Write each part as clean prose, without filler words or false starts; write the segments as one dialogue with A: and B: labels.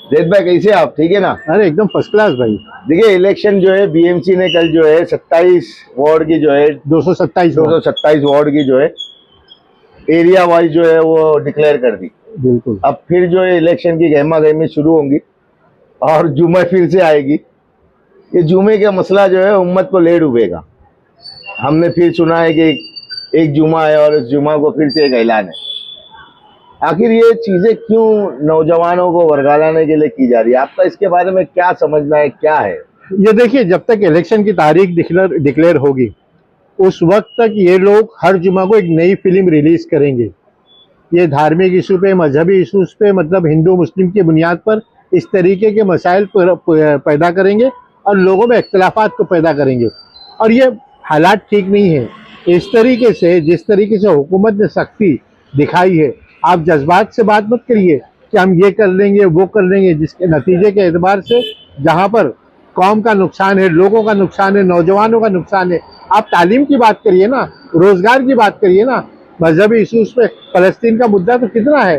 A: जैद भाई कैसे आप, ठीक है ना?
B: अरे एकदम फर्स्ट क्लास भाई।
A: देखिए इलेक्शन जो है बीएमसी ने कल जो है 27 वार्ड की जो है
B: 227
A: वार्ड की जो है एरिया वाइज जो है वो डिक्लेयर कर दी।
B: बिल्कुल।
A: अब फिर जो है इलेक्शन की गहमा गहमी शुरू होंगी और जुम्मे फिर से आएगी। ये जुम्मे का मसला जो है उम्मत को ले डूबेगा। हमने फिर सुना है कि एक जुमा है और इस जुमा को फिर से एक ऐलान है। आखिर ये चीजें क्यों नौजवानों को वर्गालाने के लिए की जा रही है? आपका इसके बारे में क्या समझना है, क्या है?
B: ये देखिए, जब तक इलेक्शन की तारीख डिक्लेयर होगी उस वक्त तक ये लोग हर जुमा को एक नई फिल्म रिलीज करेंगे। ये धार्मिक इशू पे, मजहबी इशूज पे, मतलब हिंदू मुस्लिम की बुनियाद पर इस तरीके के मसाइल पैदा करेंगे और लोगों में इख्तलाफात को पैदा करेंगे। और ये हालात ठीक नहीं है। इस तरीके से, जिस तरीके से हुकूमत ने सख्ती दिखाई है, आप जज्बात से बात मत करिए कि हम ये कर लेंगे वो कर लेंगे, जिसके नतीजे के एतबार से जहाँ पर कौम का नुकसान है, लोगों का नुकसान है, नौजवानों का नुकसान है। आप तालीम की बात करिए ना, रोजगार की बात करिए ना, मजहबी इशूज पे। फलस्तीन का मुद्दा तो कितना है,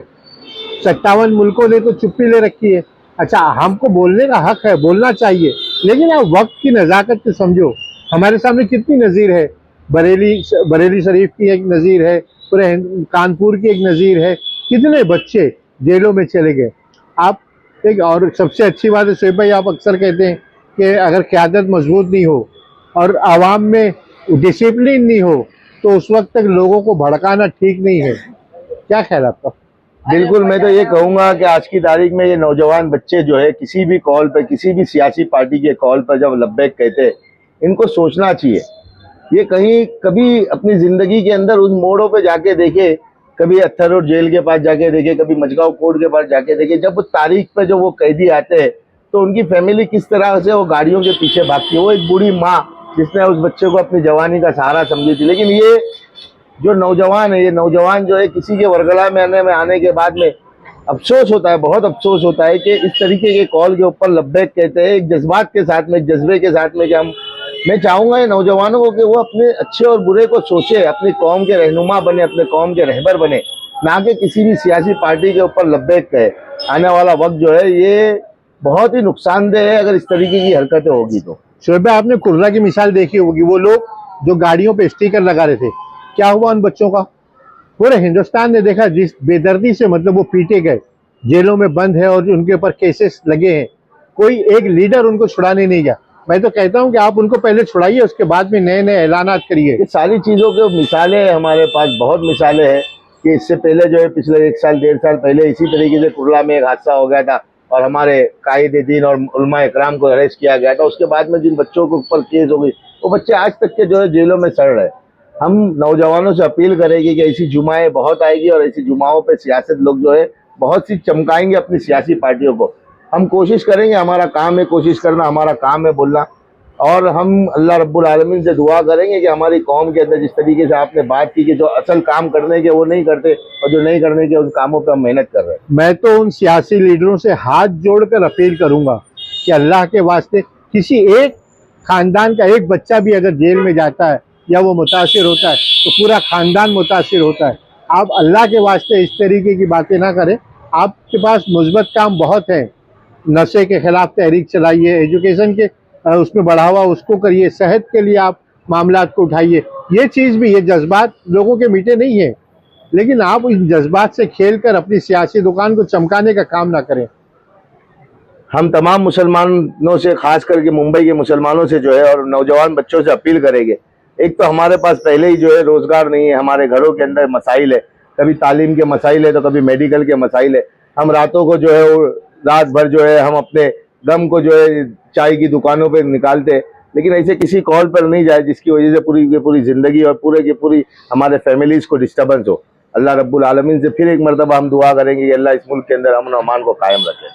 B: 57 मुल्कों ने तो चुप्पी ले रखी है। अच्छा, हमको बोलने का हक है, बोलना चाहिए, लेकिन आप वक्त की नज़ाकत को समझो। हमारे सामने कितनी नज़ीर है, बरेली शरीफ की एक नज़ीर है, पूरे कानपुर की एक नज़ीर है। कितने बच्चे जेलों में चले गए। आप एक, और सबसे अच्छी बात है शोएब भाई, आप अक्सर कहते हैं कि अगर क़यादत मजबूत नहीं हो और आवाम में डिसिप्लिन नहीं हो तो उस वक्त तक लोगों को भड़काना ठीक नहीं है। क्या ख्याल है आपका?
A: बिल्कुल, मैं तो ये कहूंगा कि आज की तारीख में ये नौजवान बच्चे जो है किसी भी कॉल पर, किसी भी सियासी पार्टी के कॉल पर जब लब्बैक कहते हैं, इनको सोचना चाहिए। ये कहीं कभी अपनी जिंदगी के अंदर उन मोड़ों पे जाके देखे, कभी अत्थर रोड जेल के पास जाके देखे, कभी मजगांव कोर्ट के पास जाके देखे। जब उस तारीख पे जो वो कैदी आते हैं तो उनकी फैमिली किस तरह से वो गाड़ियों के पीछे भागती है। वो एक बूढ़ी माँ जिसने उस बच्चे को अपनी जवानी का सहारा समझी थी। लेकिन ये जो नौजवान है, ये नौजवान जो है किसी के वर्गला में आने के बाद में अफसोस होता है, बहुत अफसोस होता है कि इस तरीके के कॉल के ऊपर लब्बैक कहते हैं एक जज्बात के साथ में, जज्बे के साथ में कि हम, मैं चाहूंगा ये नौजवानों को कि वो अपने अच्छे और बुरे को सोचे, अपनी कौम के रहनुमा बने, अपने कौम के रहबर बने, ना कि किसी भी सियासी पार्टी के ऊपर लब्बैक कहे। आने वाला वक्त जो है ये बहुत ही नुकसानदेह है अगर इस तरीके की हरकतें होगी तो।
B: शोएब भाई, आपने कुर्रा की मिसाल देखी होगी, वो लोग जो गाड़ियों पे स्टिकर लगा रहे थे, क्या हुआ उन बच्चों का? पूरे हिंदुस्तान ने देखा जिस बेदर्दी से, मतलब वो पीटे गए, जेलों में बंद है और उनके ऊपर केसेस लगे हैं। कोई एक लीडर उनको छुड़ाने नहीं गया। मैं तो कहता हूं कि आप उनको पहले छुड़ाइए, उसके बाद में नए नए ऐलानात करिए।
A: ये सारी चीज़ों के मिसालें हैं, हमारे पास बहुत मिसालें हैं कि इससे पहले जो है पिछले 1 साल 1.5 साल पहले इसी तरीके से कुर्ला में एक हादसा हो गया था और हमारे कायदे दीन और उलमा इकराम को अरेस्ट किया गया था। उसके बाद में जिन बच्चों के ऊपर केस हो गई, वो बच्चे आज तक के जो है जेलों में सड़ रहे। हम नौजवानों से अपील करेंगे कि ऐसी जुमाएं बहुत आएगी और ऐसी जुमाओं पे सियासत लोग जो है बहुत सी चमकाएंगे अपनी सियासी पार्टियों को। हम कोशिश करेंगे, हमारा काम है कोशिश करना, हमारा काम है बोलना, और हम अल्लाह रब्बुल आलमीन से दुआ करेंगे कि हमारी कौम के अंदर जिस तरीके से आपने बात की कि जो असल काम करने के वो नहीं करते और जो नहीं करने के उन कामों पे हम मेहनत कर रहे हैं।
B: मैं तो उन सियासी लीडरों से हाथ जोड़कर अपील करूंगा कि अल्लाह के वास्ते किसी एक खानदान का एक बच्चा भी अगर जेल में जाता है या वो मुतासिर होता है तो पूरा खानदान मुतासिर होता है। आप अल्लाह के वास्ते इस तरीके की बातें ना करें। आपके पास मुस्बत काम बहुत है। नशे के खिलाफ तहरीक चलाइए, एजुकेशन के उसमें बढ़ावा उसको करिए, सेहत के लिए आप मामलात को उठाइए। ये चीज़ भी, ये जज्बात लोगों के मीठे नहीं है, लेकिन आप इन जज्बात से खेलकर अपनी सियासी दुकान को चमकाने का काम ना करें।
A: हम तमाम मुसलमानों से, खास करके मुंबई के मुसलमानों से जो है और नौजवान बच्चों से अपील करेंगे। एक तो हमारे पास पहले ही जो है रोजगार नहीं है, हमारे घरों के अंदर मसाइल है, कभी तालीम के मसाइल है तो कभी मेडिकल के मसाइल है। हम रातों को जो है रात भर जो है हम अपने गम को जो है चाय की दुकानों पर निकालते हैं, लेकिन ऐसे किसी कॉल पर नहीं जाए जिसकी वजह से पूरी की पूरी जिंदगी और पूरे की पूरी हमारे फैमिलीज को डिस्टर्बेंस हो। अल्लाह रब्बुल आलमीन से फिर एक मरतबा हम दुआ करेंगे कि अल्लाह इस मुल्क के अंदर अमन और अमान को कायम रखे।